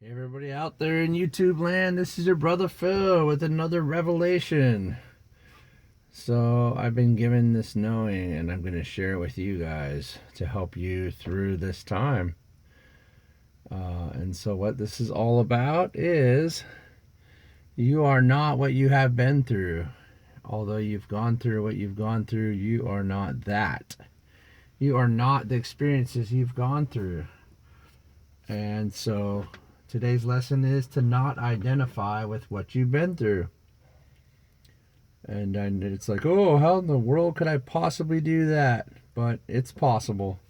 Hey everybody out there in YouTube land, this is your brother Phil with another revelation. So I've been given this knowing and I'm going to share it with you guys to help you through this time. And so what this is all about is you are not what you have been through. Although you've gone through what you've gone through, you are not that. You are not the experiences you've gone through. And so today's lesson is to not identify with what you've been through. And it's like, oh, how in the world could I possibly do that? But it's possible.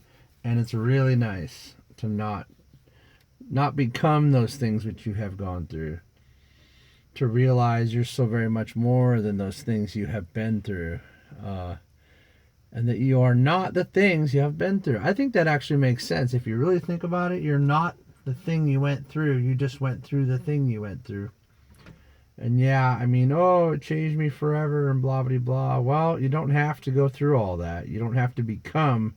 And it's really nice to not become those things which you have gone through. To realize you're so very much more than those things you have been through. And that you are not the things you have been through. I think that actually makes sense. If you really think about it, you're not the thing you went through. You just went through the thing you went through. And yeah, I mean, oh, it changed me forever and blah, blah, blah. Well, you don't have to go through all that. You don't have to become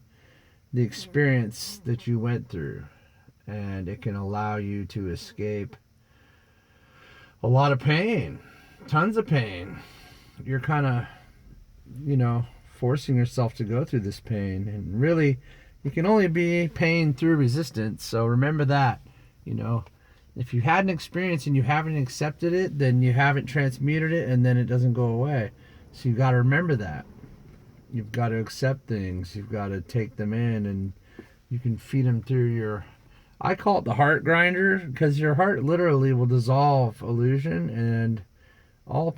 the experience that you went through. And it can allow you to escape a lot of pain, tons of pain. You're kind of, forcing yourself to go through this pain. And really, you can only be pain through resistance. So remember that, if you had an experience and you haven't accepted it, then you haven't transmuted it and then it doesn't go away. So you got to remember that. You've got to accept things. You've got to take them in and you can feed them through I call it the heart grinder because your heart literally will dissolve illusion and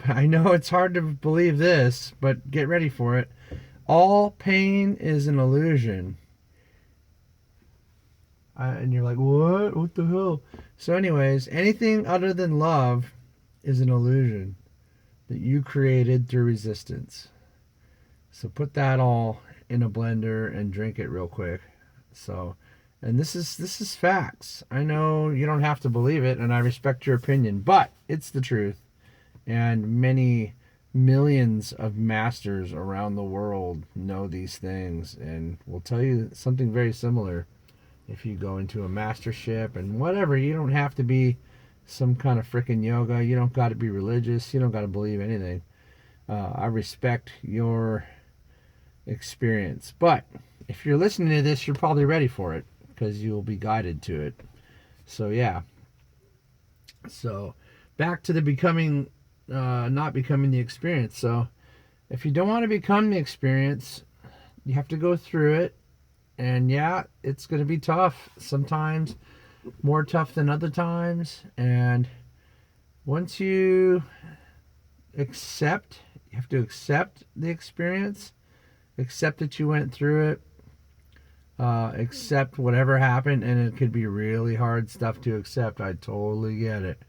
I know it's hard to believe this, but get ready for it. All pain is an illusion. And you're like, what? What the hell? So anyways, anything other than love is an illusion that you created through resistance. So put that all in a blender and drink it real quick. And this is facts. I know you don't have to believe it, and I respect your opinion, but it's the truth. And many millions of masters around the world know these things and will tell you something very similar. If you go into a mastership and whatever, you don't have to be some kind of freaking yoga. You don't got to be religious. You don't got to believe anything. I respect your experience. But if you're listening to this, you're probably ready for it because you'll be guided to it. So, yeah. So, back to the not becoming the experience. So, if you don't want to become the experience, you have to go through it. And yeah, it's going to be tough. Sometimes more tough than other times. And once you have to accept the experience, accept that you went through it, accept whatever happened. And it could be really hard stuff to accept. I totally get it.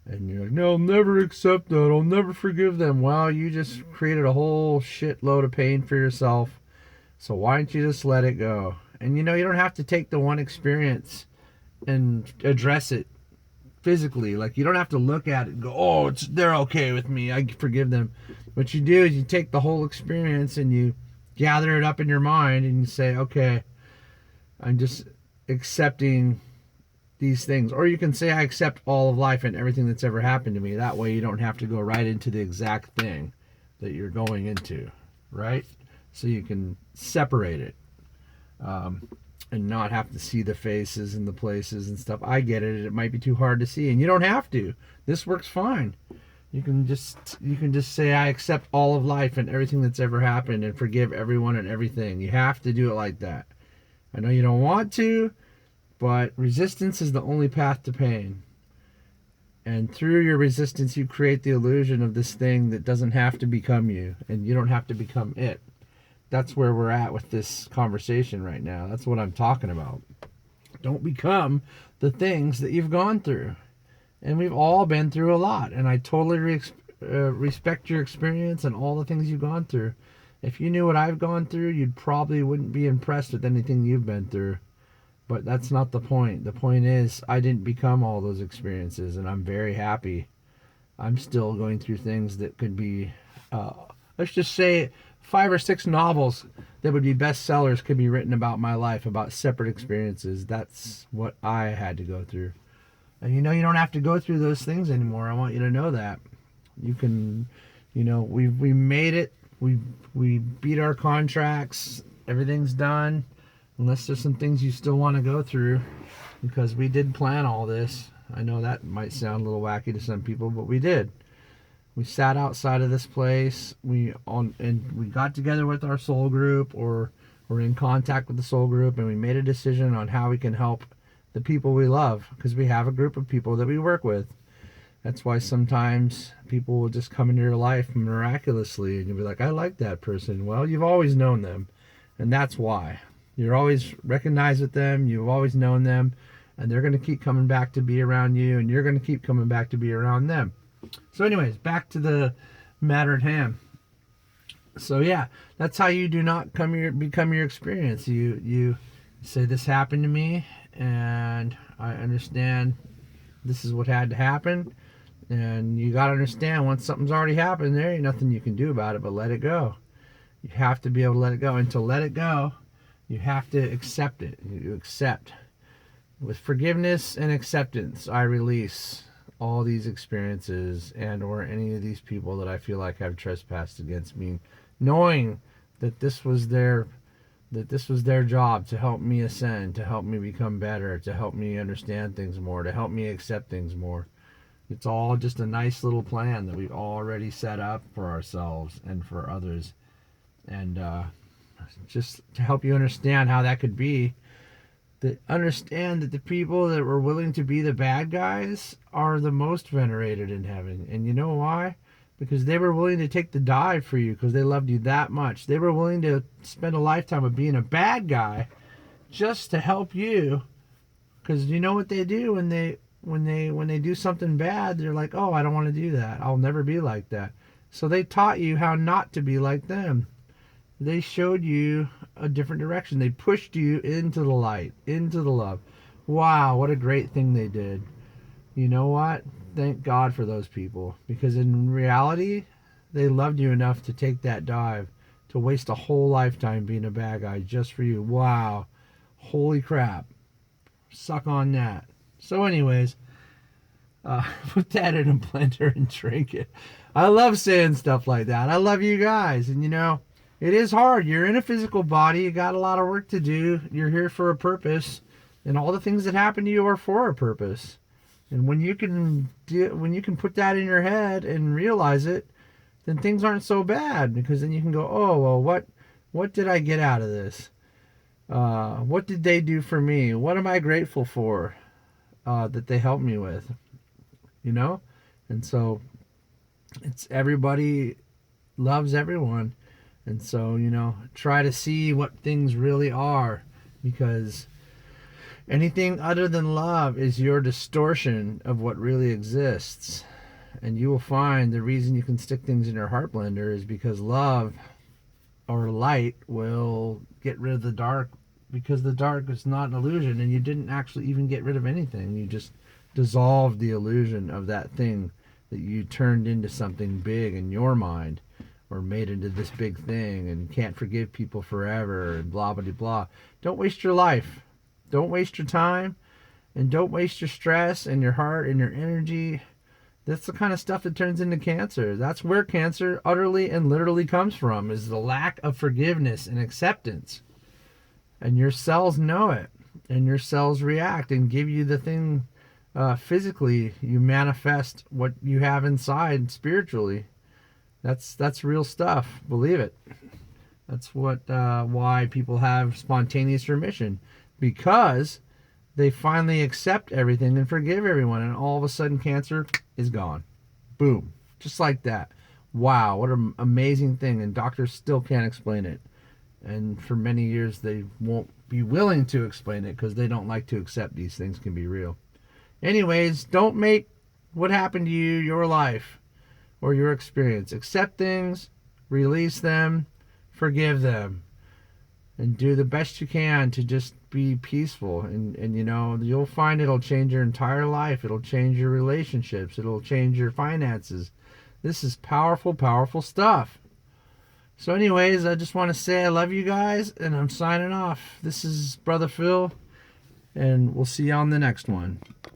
And you're like, no, I'll never accept that. I'll never forgive them. Well, you just created a whole shitload of pain for yourself. So why don't you just let it go? And you don't have to take the one experience and address it physically. Like you don't have to look at it and go, oh, they're okay with me. I forgive them. What you do is you take the whole experience and you gather it up in your mind and you say, okay, I'm just accepting these things. Or you can say, I accept all of life and everything that's ever happened to me. That way you don't have to go right into the exact thing that you're going into, right? So you can separate it and not have to see the faces and the places and stuff. I get it. It might be too hard to see, and you don't have to. This works fine. You can just say, I accept all of life and everything that's ever happened and forgive everyone and everything. You have to do it like that. I know you don't want to, but resistance is the only path to pain. And through your resistance, you create the illusion of this thing that doesn't have to become you, and you don't have to become it. That's where we're at with this conversation right now. That's what I'm talking about. Don't become the things that you've gone through. And we've all been through a lot. And I totally respect your experience and all the things you've gone through. If you knew what I've gone through, you probably wouldn't be impressed with anything you've been through. But that's not the point. The point is, I didn't become all those experiences. And I'm very happy. I'm still going through things that could be, let's just say, 5 or 6 novels that would be bestsellers could be written about my life, about separate experiences. That's what I had to go through. And you know, you don't have to go through those things anymore. I want you to know that. You can, you know, we made it. We beat our contracts. Everything's done. Unless there's some things you still want to go through, because we did plan all this. I know that might sound a little wacky to some people, but we did. We sat outside of this place. We got together with our soul group, or we're in contact with the soul group, and we made a decision on how we can help the people we love, because we have a group of people that we work with. That's why sometimes people will just come into your life miraculously, and you'll be like, I like that person. Well, you've always known them, and that's why. You're always recognized with them, you've always known them, and they're going to keep coming back to be around you, and you're going to keep coming back to be around them. So anyways, back to the matter at hand. So yeah, that's how you do not become your experience. You say, this happened to me, and I understand this is what had to happen. And you got to understand, once something's already happened, there ain't nothing you can do about it but let it go. You have to be able to let it go. And to let it go, you have to accept it. You accept. With forgiveness and acceptance, I release all these experiences and or any of these people that I feel like have trespassed against me, knowing that this was their job to help me ascend, to help me become better, to help me understand things more, to help me accept things more. It's all just a nice little plan that we've already set up for ourselves and for others. And just to help you understand how that could be, that understand that the people that were willing to be the bad guys are the most venerated in heaven. And you know why? Because they were willing to take the dive for you, because they loved you that much. They were willing to spend a lifetime of being a bad guy just to help you. Because you know what they do when they do something bad, they're like, oh, I don't want to do that. I'll never be like that. So they taught you how not to be like them. They showed you a different direction. They pushed you into the light, into the love. Wow, what a great thing they did. You know what? Thank God for those people. Because in reality, they loved you enough to take that dive, to waste a whole lifetime being a bad guy just for you. Wow. Holy crap. Suck on that. So anyways, put that in a blender and drink it. I love saying stuff like that. I love you guys. And you know, it is hard. You're in a physical body. You got a lot of work to do. You're here for a purpose. And all the things that happen to you are for a purpose. And when you can put that in your head and realize it, then things aren't so bad. Because then you can go, oh, well, what did I get out of this? What did they do for me? What am I grateful for that they helped me with? You know? And so it's everybody loves everyone. And so, you know, try to see what things really are, because anything other than love is your distortion of what really exists. And you will find the reason you can stick things in your heart blender is because love or light will get rid of the dark, because the dark is not an illusion, and you didn't actually even get rid of anything. You just dissolved the illusion of that thing that you turned into something big in your mind, or made into this big thing, and can't forgive people forever, and blah, blah, blah. Don't waste your life. Don't waste your time, and don't waste your stress and your heart and your energy. That's the kind of stuff that turns into cancer. That's where cancer utterly and literally comes from, is the lack of forgiveness and acceptance. And your cells know it, and your cells react and give you the thing physically. You manifest what you have inside spiritually. That's real stuff. Believe it. That's why people have spontaneous remission, because they finally accept everything and forgive everyone, and all of a sudden cancer is gone. Boom. Just like that. Wow, what an amazing thing, and doctors still can't explain it. And for many years they won't be willing to explain it, because they don't like to accept these things can be real. Anyways, don't make what happened to you your life or your experience. Accept things, release them, forgive them, and do the best you can to just be peaceful. And you know, you'll find it'll change your entire life. It'll change your relationships. It'll change your finances. This is powerful, powerful stuff. So anyways, I just want to say I love you guys, and I'm signing off. This is Brother Phil, and we'll see you on the next one.